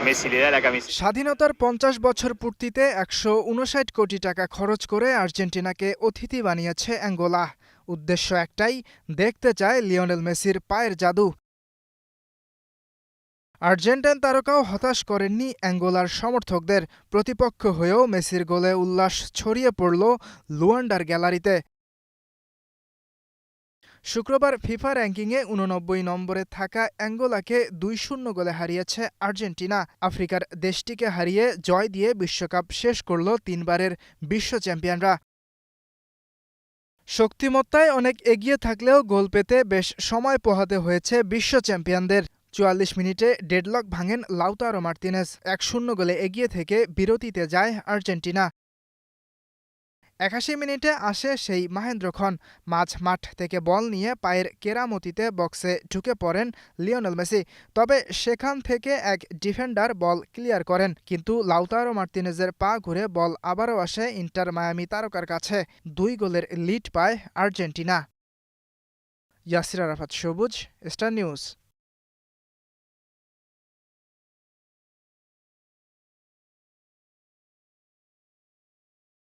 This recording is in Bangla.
Messi le da la camiseta. স্বাধীনতার ৫০ বছর পূর্তিতে ১৫৯ কোটি টাকা খরচ করে আর্জেন্টিনাকে অতিথি বানিয়েছে অ্যাঙ্গোলা। উদ্দেশ্য একটাই, দেখতে চায় লিওনেল মেসির পায়ের জাদু। আর্জেন্টাইন তারকাও হতাশ করেননি অ্যাঙ্গোলার সমর্থকদের। প্রতিপক্ষ হয়েও মেসির গোলে উল্লাস ছড়িয়ে পড়ল লুয়ান্ডার গ্যালারিতে। শুক্রবার ফিফা র্যাঙ্কিংয়ে ৮৯ নম্বরে থাকা অ্যাঙ্গোলাকে ২-০ গোলে হারিয়েছে আর্জেন্টিনা। আফ্রিকার দেশটিকে হারিয়ে জয় দিয়ে বিশ্বকাপ শেষ করল তিনবারের বিশ্ব চ্যাম্পিয়নরা। শক্তিমত্তায় অনেক এগিয়ে থাকলেও গোল পেতে বেশ সময় পোহাতে হয়েছে বিশ্ব চ্যাম্পিয়নদের। ৪৪ মিনিটে ডেডলক ভাঙেন লাউতারো মার্তিনেজ। ১-০ গোলে এগিয়ে থেকে বিরতিতে যায় আর্জেন্টিনা। ৮১ মিনিটে আসে সেই মাহেন্দ্রক্ষণ। মাঝ মাঠ থেকে বল নিয়ে পায়ের কেরামতিতে বক্সে ঢুকে পড়েন লিওনেল মেসি। তবে সেখান থেকে এক ডিফেন্ডার বল ক্লিয়ার করেন, কিন্তু লাউতারো মার্তিনেজের পা ঘুরে বল আবারও আসে ইন্টার মায়ামি তারকার কাছে। ২ গোলের লিড পায় আর্জেন্টিনা। ইয়াসির আরাফাত সবুজ, স্টার নিউজ।